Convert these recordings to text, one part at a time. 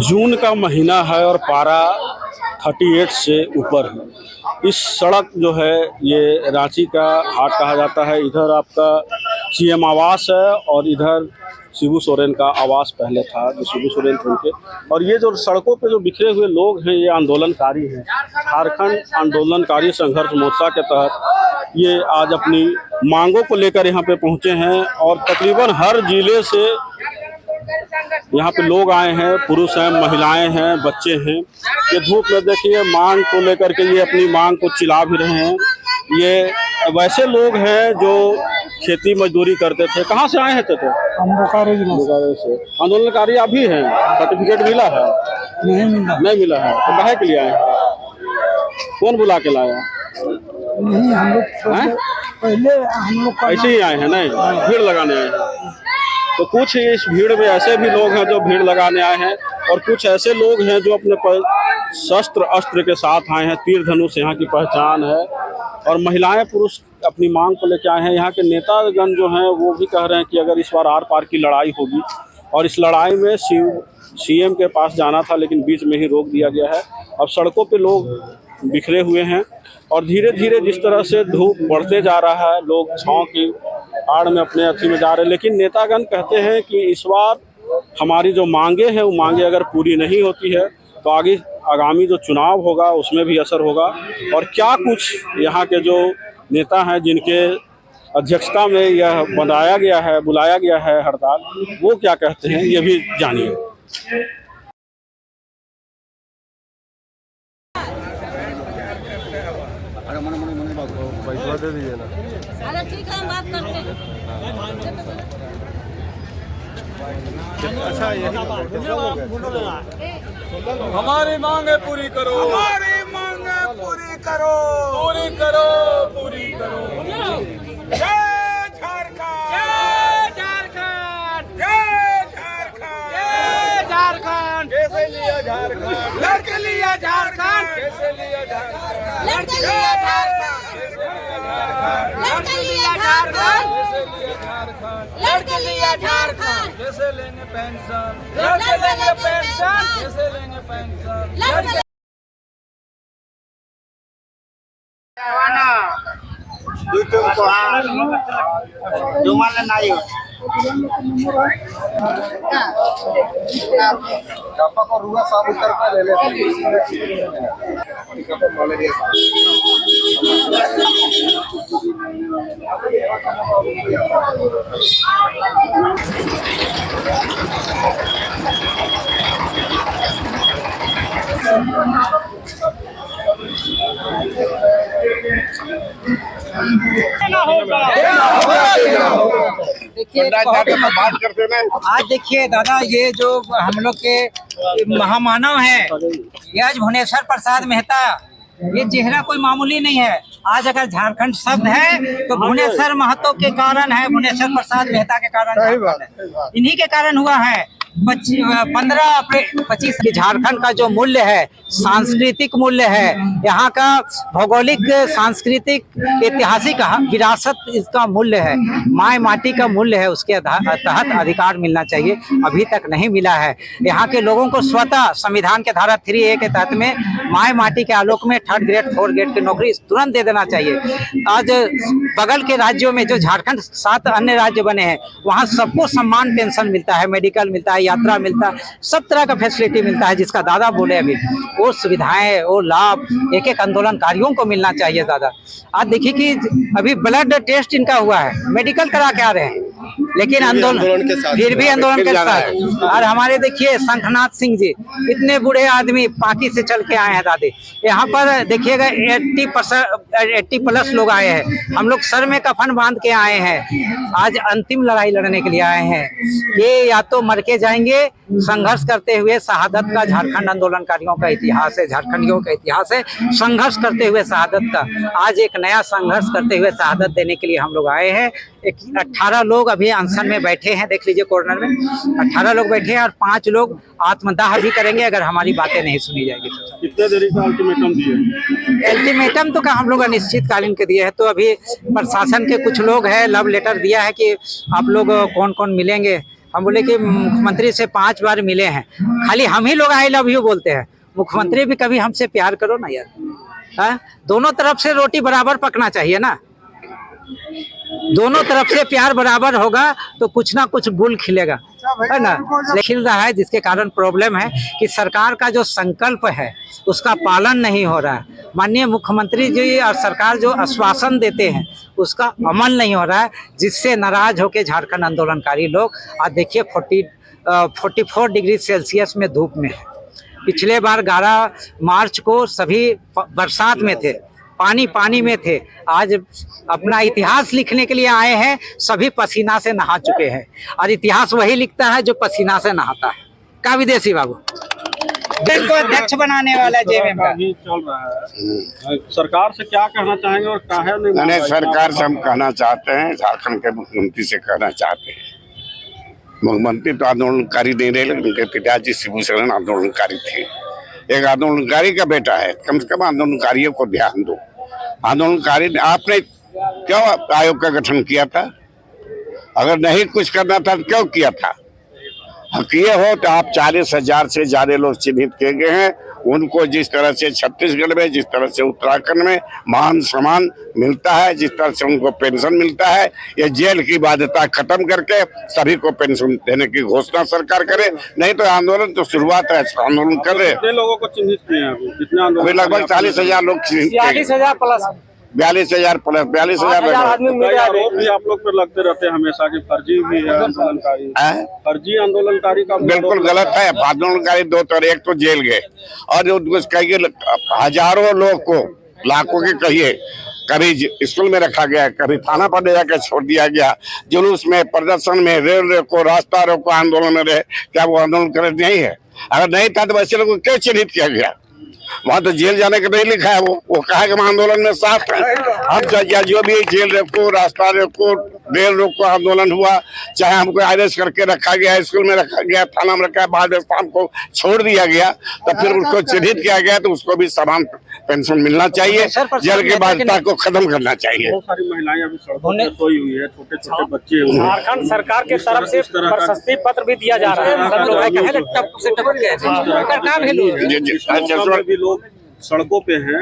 जून का महीना है और पारा 38 से ऊपर है। इस सड़क जो है ये रांची का हाट कहा जाता है। इधर आपका सीएम आवास है और इधर शिबू सोरेन का आवास पहले था, जो शिबू सोरेन थे उनके। और ये जो सड़कों पे जो बिखरे हुए लोग हैं ये आंदोलनकारी हैं। झारखंड आंदोलनकारी संघर्ष मोर्चा के तहत ये आज अपनी मांगों को लेकर यहाँ पे पहुँचे हैं और तकरीबन हर जिले से यहाँ पे लोग आए हैं, पुरुष हैं, महिलाएं हैं, बच्चे हैं। ये धूप में देखिए मांग को लेकर के ये अपनी मांग को चिल्ला भी रहे हैं। ये वैसे लोग हैं जो खेती मजदूरी करते थे। कहाँ से आए हैं तो? हम बोकारो से। आंदोलनकारी आप भी हैं? सर्टिफिकेट मिला है? नहीं मिला है तो काहे के लिए आए हैं? कौन बुला के लाया? नहीं, हम लोग पहले हम लोग ऐसे ही आए हैं, नहीं भीड़ लगाने आए हैं। तो कुछ इस भीड़ में ऐसे भी लोग हैं जो भीड़ लगाने आए हैं और कुछ ऐसे लोग हैं जो अपने शस्त्र अस्त्र के साथ आए हैं। तीर धनुष यहाँ की पहचान है। और महिलाएं पुरुष अपनी मांग को लेकर आए हैं। यहाँ के नेतागण जो हैं वो भी कह रहे हैं कि अगर इस बार आर पार की लड़ाई होगी, और इस लड़ाई में सीएम के पास जाना था लेकिन बीच में ही रोक दिया गया है। अब सड़कों पे लोग बिखरे हुए हैं और धीरे धीरे जिस तरह से धूप बढ़ते जा रहा है, लोग छाँव की आड़ में अपने अथी में जा रहे हैं। लेकिन नेतागण कहते हैं कि इस बार हमारी जो मांगे हैं वो मांगे अगर पूरी नहीं होती है तो आगामी जो चुनाव होगा उसमें भी असर होगा। और क्या कुछ यहाँ के जो नेता हैं जिनके अध्यक्षता में यह बुलाया गया है हड़ताल, वो क्या कहते हैं ये भी जानिए। दे दीजिए ना। अरे ठीक है, हम बात करते हैं। अच्छा, हमारी मांगे पूरी करो, हमारी मांगे पूरी करो, पूरी करो, पूरी करो। जय झारखंड, जय झारखंड, जय झारखंड, जय झारखंड। कैसे लिया झारखंड? लड़के लिया झारखंड। कैसे लिया झारखंड? लड़के लिया झारखंड। लड़के लिया झारखंड। लड़के लिया झारखंड। कैसे लेंगे पेंशन? लड़के लेंगे पेंशन। कैसे लेंगे पेंशन? को रुआ साबुन करके ले देखिए आज देखिए दादा, ये जो हम लोग के महामानव है यह भुवनेश्वर प्रसाद मेहता, ये चेहरा कोई मामूली नहीं है। आज अगर झारखंड शब्द है तो भुवनेश्वर महतो के कारण है, भुवनेश्वर प्रसाद मेहता के कारण, इन्हीं के कारण हुआ है। 15 अप्रैल 25 की झारखंड का जो मूल्य है, सांस्कृतिक मूल्य है, यहाँ का भौगोलिक सांस्कृतिक ऐतिहासिक विरासत इसका मूल्य है, माय माटी का मूल्य है, उसके तहत अधिकार मिलना चाहिए, अभी तक नहीं मिला है। यहाँ के लोगों को स्वतः संविधान के धारा 3A के तहत में माय माटी के आलोक में 3rd ग्रेड 4th ग्रेड की नौकरी तुरंत दे देना चाहिए। आज बगल के राज्यों में जो झारखंड 7 अन्य राज्य बने हैं वहाँ सबको सम्मान पेंशन मिलता है, मेडिकल मिलता है, यात्रा मिलता है, सब तरह का फैसिलिटी मिलता है। जिसका दादा बोले अभी वो सुविधाएं, वो लाभ एक एक आंदोलनकारियों को मिलना चाहिए दादा। आज देखिए कि अभी ब्लड टेस्ट इनका हुआ है, मेडिकल करा के आ रहे हैं, लेकिन आंदोलन फिर भी आंदोलन के साथ। और हमारे देखिए शंखनाथ सिंह जी, इतने बूढ़े आदमी पाकी से चल के आए हैं दादी। यहाँ पर देखिएगा 80 प्लस लोग आए हैं। हम लोग सर में कफन बांध के आए हैं, आज अंतिम लड़ाई लड़ने के लिए आए हैं। ये या तो मर के जाएंगे, संघर्ष करते हुए शहादत का झारखंड आंदोलनकारियों का इतिहास है, झारखंडियों का इतिहास है, संघर्ष करते हुए शहादत का। आज एक नया संघर्ष करते हुए शहादत देने के लिए हम लोग आए हैं। 18 लोग अभी अनशन में बैठे हैं, देख लीजिए कॉर्नर में 18 लोग बैठे हैं और 5 लोग आत्मदाह भी करेंगे अगर हमारी बातें नहीं सुनी जाएगी तो। कितने देरी का अल्टीमेटम दिए? अल्टीमेटम तो हम लोग अनिश्चितकालीन के दिए हैं। तो अभी प्रशासन के कुछ लोग हैं, लव लेटर दिया है कि आप लोग कौन कौन मिलेंगे, हम बोले कि मुख्यमंत्री से 5 बार मिले हैं, खाली हम ही लोग आई लव यू बोलते हैं, मुख्यमंत्री भी कभी हमसे प्यार करो ना यार। हाँ, दोनों तरफ से रोटी बराबर पकना चाहिए ना, दोनों तरफ से प्यार बराबर होगा तो कुछ ना कुछ गुल खिलेगा, है ना। खिल रहा है, जिसके कारण प्रॉब्लम है कि सरकार का जो संकल्प है उसका पालन नहीं हो रहा है। माननीय मुख्यमंत्री जी और सरकार जो आश्वासन देते हैं उसका अमल नहीं हो रहा है, जिससे नाराज होकर झारखंड आंदोलनकारी लोग आज देखिए 44 डिग्री सेल्सियस में धूप में है। पिछले बार 11 मार्च को सभी बरसात में थे, पानी में थे, आज अपना इतिहास लिखने के लिए आए हैं, सभी पसीना से नहा चुके हैं और इतिहास वही लिखता है जो पसीना से नहाता है। का विदेशी बाबू देश को अध्यक्ष बनाने वाला जेएमएम का अभी चल रहा है, सरकार से क्या कहना चाहेंगे और काहे नहीं, सरकार से हम कहना चाहते हैं, झारखंड के मुख्यमंत्री से कहना चाहते हैं, मुख्यमंत्री तो आंदोलनकारी नहीं रहे, लेकिन उनके पिताजी शिबू सोरेन आंदोलनकारी थे। एक आंदोलनकारी का बेटा है, कम से कम आंदोलनकारियों को ध्यान दो। आंदोलनकारी आपने क्यों आयोग का गठन किया था? अगर नहीं कुछ करना था तो क्यों किया था? किए हो तो आप 40,000 से ज्यादा लोग चिन्हित किए गए हैं। उनको जिस तरह से छत्तीसगढ़ में, जिस तरह से उत्तराखंड में मान सम्मान मिलता है, जिस तरह से उनको पेंशन मिलता है, ये जेल की बाध्यता खत्म करके सभी को पेंशन देने की घोषणा सरकार करे। नहीं तो आंदोलन तो शुरुआत है, आंदोलन कर रहे। कितने लोगों को चिन्हित किए हैं अभी? कितने आंदोलन? लगभग 40,000 लोग चिन्हित किए, 40,000 प्लस 42,000 प्लस 42,000 आरोप भी आप लोग पर लगते रहते हैं हमेशा कि फर्जी भी है आंदोलनकारी, फर्जी आंदोलनकारी का बिल्कुल गलत है। आंदोलनकारी दो तरह, एक तो जेल गए और उनको कहिए हजारों लोग को, लाखों के कहिए, कभी स्कूल में रखा गया, कभी थाना पर ले जाकर छोड़ दिया गया, जुलूस में, प्रदर्शन में, रेल रोको, रास्ता रोको, आंदोलन में रहे। क्या वो आंदोलन कर नहीं है? अगर नहीं था तो वैसे लोगों को क्यों चिन्हित किया गया? वहाँ तो जेल जाने का नहीं लिखा है। वो कहा कि आंदोलन में साफ है। हम जो भी जेल रोको, रास्ता रोको, रेल रोको आंदोलन हुआ, चाहे हमको अरेस्ट करके रखा गया, स्कूल में रखा गया, थाना में रखा, बाद में शाम को छोड़ दिया गया, तो फिर उसको चिन्हित किया गया, तो उसको भी समान पेंशन मिलना चाहिए। जेल के बाध्यता को खत्म करना चाहिए। बहुत सारी महिलाएं अभी सड़कों पर सोई हुई है, छोटे छोटे बच्चे। झारखंड सरकार के तरफ से प्रशस्ति पत्र भी दिया जा रहा है। सब लोग लोग सड़कों पे हैं,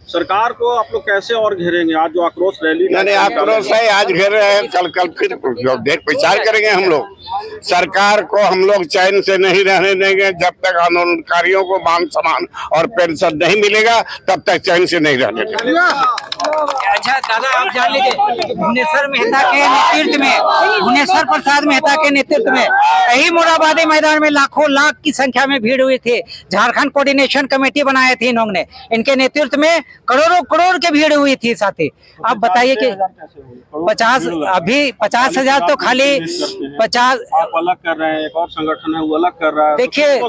सरकार को आप लोग कैसे और घेरेंगे? आज जो आक्रोश रैली, नहीं आक्रोश है, आज घेर रहे हैं, कल फिर देख विचार करेंगे हम लोग। सरकार को हम लोग चैन से नहीं रहने देंगे। जब तक आंदोलनकारियों को मान सम्मान और पेंशन नहीं मिलेगा तब तक चैन से नहीं रहने देंगे। अच्छा दादा, आप जान लीजिए, भुवनेश्वर मेहता के नेतृत्व में, भुवनेश्वर प्रसाद मेहता के नेतृत्व में यही मोराबादी मैदान में लाखों लाख की संख्या में भीड़ हुई थी। झारखंड कोऑर्डिनेशन कमेटी बनाए थे इन्होंने, इनके नेतृत्व में करोड़ों करोड़ की भीड़ हुई थी साथी। आप बताइए कि 50,000 तो खाली 50 आप अलग कर रहे हैं, एक और संगठन है वो अलग कर रहा है। देखिए,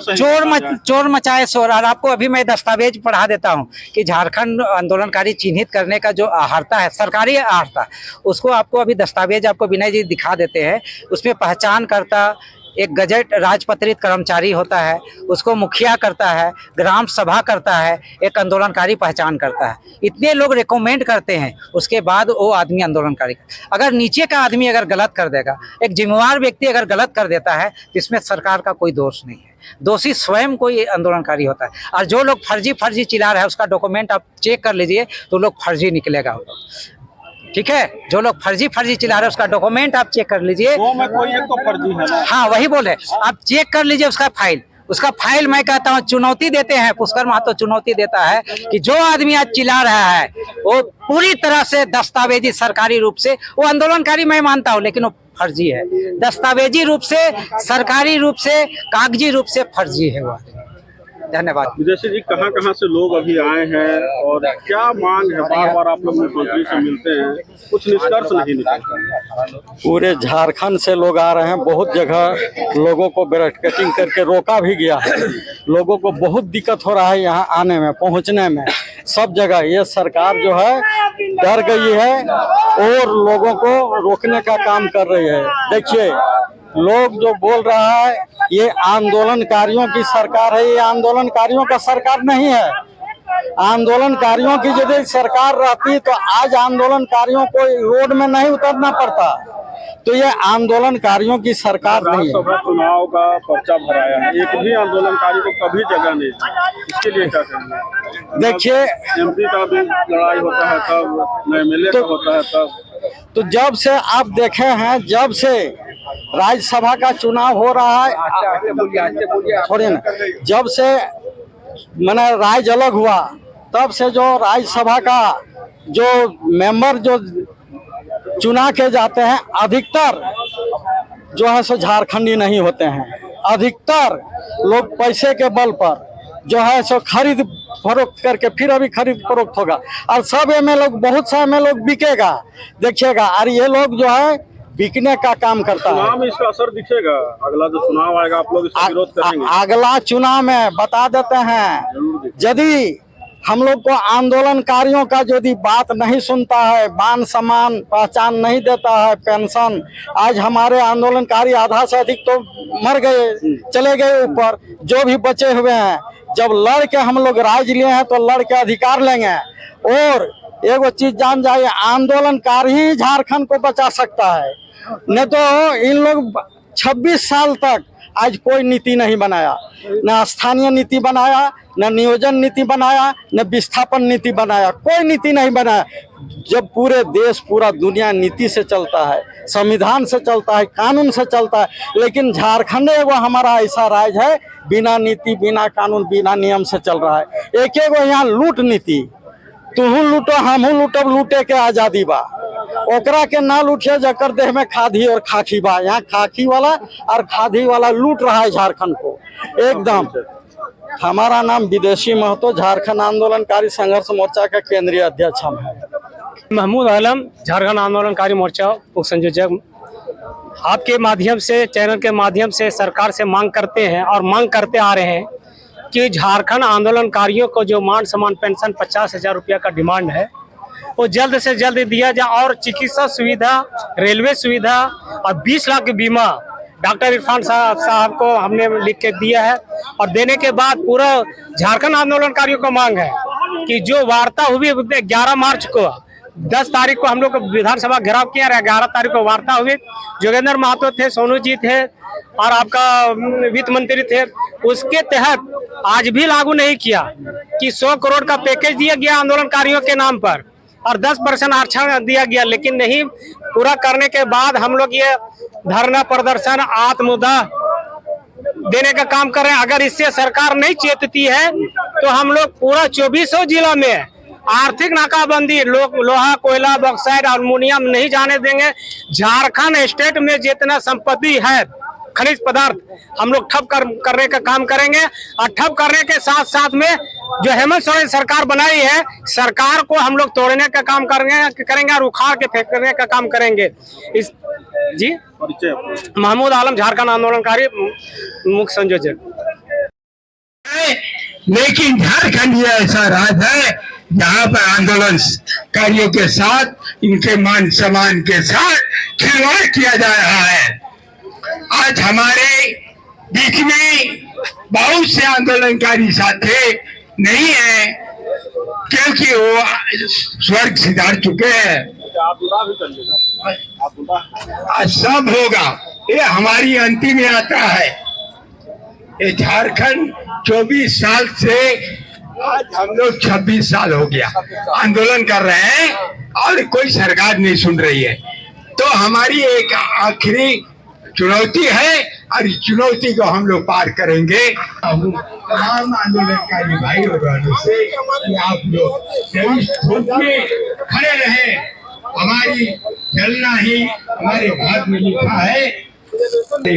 चोर मचाए शोर। और आपको अभी मैं दस्तावेज पढ़ा देता हूँ कि झारखंड आंदोलनकारी चिन्हित करने का जो आहर्ता है, सरकारी आहर्ता, उसको आपको अभी दस्तावेज आपको विनय जी दिखा देते हैं। उसमें पहचान करता एक गजट राजपत्रित कर्मचारी होता है, उसको मुखिया करता है, ग्राम सभा करता है, एक आंदोलनकारी पहचान करता है। इतने लोग रिकमेंड करते हैं, उसके बाद वो आदमी आंदोलनकारी। अगर नीचे का आदमी अगर गलत कर देगा, एक जिम्मेवार व्यक्ति अगर गलत कर देता है, इसमें सरकार का कोई दोष नहीं है, दोषी स्वयं कोई आंदोलनकारी होता है। और जो लोग फर्जी चिल्ला रहे हैं, उसका डॉक्यूमेंट आप चेक कर लीजिए तो लोग फर्जी निकलेगा। ठीक है, जो लोग फर्जी चिल्ला रहे हैं उसका डॉक्यूमेंट आप चेक कर लीजिए। कोई एक तो फर्जी है। हाँ, वही बोले, आप चेक कर लीजिए उसका फाइल। मैं कहता हूँ चुनौती देते हैं, पुष्कर महतो चुनौती देता है कि जो आदमी आज चिल्ला रहा है वो पूरी तरह से दस्तावेजी सरकारी रूप से, वो आंदोलनकारी मैं मानता हूँ, लेकिन वो फर्जी है। दस्तावेजी रूप से, सरकारी रूप से, कागजी रूप से फर्जी है वो आदमी। धन्यवाद। विदेशी जी, कहाँ से लोग अभी आए हैं और क्या मांग है? बार आप लोग मुख्यमंत्री से मिलते हैं, कुछ निष्कर्ष नहीं निकलता। पूरे झारखंड से लोग आ रहे हैं, बहुत जगह लोगों को बैरिकेडिंग करके रोका भी गया है। लोगों को बहुत दिक्कत हो रहा है यहाँ आने में, पहुँचने में, सब जगह। ये सरकार जो है डर गई है और लोगों को रोकने का काम कर रही है। देखिए, लोग जो बोल रहा है ये आंदोलनकारियों की सरकार है, ये आंदोलनकारियों का सरकार नहीं है। आंदोलनकारियों की यदि सरकार रहती तो आज आंदोलनकारियों को रोड में नहीं उतरना पड़ता। तो ये आंदोलनकारियों की सरकार नहीं है। राज्यसभा चुनाव का पर्चा भराया है, एक भी आंदोलनकारी को कभी जगह नहीं दी। इसके लिए क्या करेंगे? देखिए, एमपी का भी लड़ाई होता है तब, एमएलए का होता है तब। तो जब से आप देखे हैं, जब से राज्यसभा का चुनाव हो रहा है, छोड़िए ना, जब से मैंने राज्य अलग हुआ तब से जो राज्यसभा का जो मेंबर जो चुना के जाते हैं, अधिकतर जो है सो झारखंडी नहीं होते हैं। अधिकतर लोग पैसे के बल पर जो है सो खरीद फरोख्त करके, फिर अभी खरीद फरोख्त होगा और सब एमएलए लोग, बहुत सा एमएलए लोग बिकेगा, देखिएगा। और ये लोग जो है बिकने का काम करता है। चुनाव में इसका असर दिखेगा, अगला जो चुनाव आएगा आप लोग इसका विरोध करेंगे? अगला चुनाव में बता देते हैं, यदि हम लोग को आंदोलनकारियों का यदि बात नहीं सुनता है, मान सम्मान पहचान नहीं देता है, पेंशन, आज हमारे आंदोलनकारी आधा से अधिक तो मर गए, चले गए ऊपर, जो भी बचे हुए हैं, जब लड़ के हम लोग राज लिए हैं तो लड़ के अधिकार लेंगे। और एगो चीज जान जाइए, आंदोलनकारी ही झारखंड को बचा सकता है, नहीं तो इन लोग 26 साल तक आज कोई नीति नहीं बनाया, न स्थानीय नीति बनाया, न नियोजन नीति बनाया, न विस्थापन नीति बनाया, कोई नीति नहीं बनाया। जब पूरे देश, पूरा दुनिया नीति से चलता है, संविधान से चलता है, कानून से चलता है, लेकिन झारखंड एगो हमारा ऐसा राज्य है बिना नीति, बिना कानून, बिना नियम से चल रहा है। एक एगो यहाँ लूट नीति, तुहू लूटो हमहू लूटब, लूटे के आजादी बा, ओकरा के ना लूटिए जकर देह में खादी और खाकी बा। यहाँ खाकी वाला और खादी वाला लूट रहा है झारखंड को एकदम। हमारा नाम विदेशी महतो, झारखंड आंदोलनकारी संघर्ष मोर्चा के केंद्रीय अध्यक्ष हम हैं। महमूद आलम, झारखंड आंदोलनकारी मोर्चा उप संयोजक। आपके माध्यम से, चैनल के माध्यम से सरकार से मांग करते हैं और मांग करते आ रहे हैं कि झारखंड आंदोलनकारियों को जो मान सम्मान पेंशन 50,000 रुपया का डिमांड है वो जल्द से जल्द दिया जाए, और चिकित्सा सुविधा, रेलवे सुविधा और 20 लाख की बीमा डॉक्टर इरफान साहब को हमने लिख के दिया है। और देने के बाद पूरा झारखंड आंदोलनकारियों को मांग है कि जो वार्ता हुई 11 मार्च को, 10 तारीख को हम लोग विधानसभा घेराव किया, 11 तारीख को वार्ता हुई, जोगेंद्र महतो थे, सोनू जी थे और आपका वित्त मंत्री थे, उसके तहत आज भी लागू नहीं किया कि 100 करोड़ का पैकेज दिया गया आंदोलनकारियों के नाम पर और 10% आरक्षण दिया गया, लेकिन नहीं पूरा करने के बाद हम लोग ये धरना प्रदर्शन, आत्मदाह देने का काम कर रहे हैं। अगर इससे सरकार नहीं चेतती है तो हम लोग पूरा 24 जिला में आर्थिक नाकाबंदी, लोहा, कोयला, बॉक्साइट, अल्मुनियम नहीं जाने देंगे। झारखंड स्टेट में जितना संपत्ति है, खनिज पदार्थ, हम लोग ठप करने का काम करेंगे। और ठप करने के साथ साथ में जो हेमंत सोरेन सरकार बनाई है, सरकार को हम लोग तोड़ने का काम करेंगे और उखाड़ के फेंकने का काम करेंगे। इस जी महमूद आलम, झारखंड आंदोलनकारी मुख्य संयोजक। लेकिन झारखंड ये ऐसा राज्य है जहाँ पर आंदोलनकारियों के साथ, इनके मान सम्मान के साथ खिलवाड़ किया जा रहा है। आज हमारे बीच में बहुत से आंदोलनकारी साथी नहीं है क्योंकि वो स्वर्ग सिधार चुके हैं। आज सब होगा, ये हमारी अंतिम यात्रा है। ये झारखंड 24 साल से, आज हम लोग 26 साल हो गया आंदोलन कर रहे हैं और कोई सरकार नहीं सुन रही है। तो हमारी एक आखिरी चुनौती है और इस चुनौती को हम लोग पार करेंगे। तमाम आंदोलनकारी भाई और बहनों से कि आप लोग खड़े रहे। हमारी चलना ही हमारे भाग में लिखा है,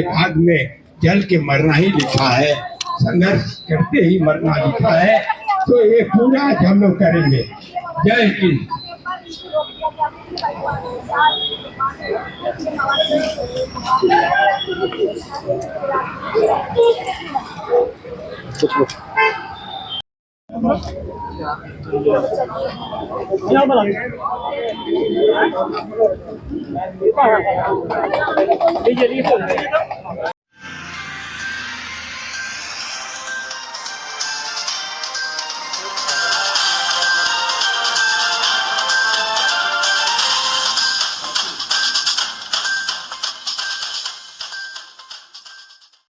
भाग में जल के मरना ही लिखा है, संघर्ष करते ही मरना लिखा है। तो ये पूरा हम लोग करेंगे। जय हिंद।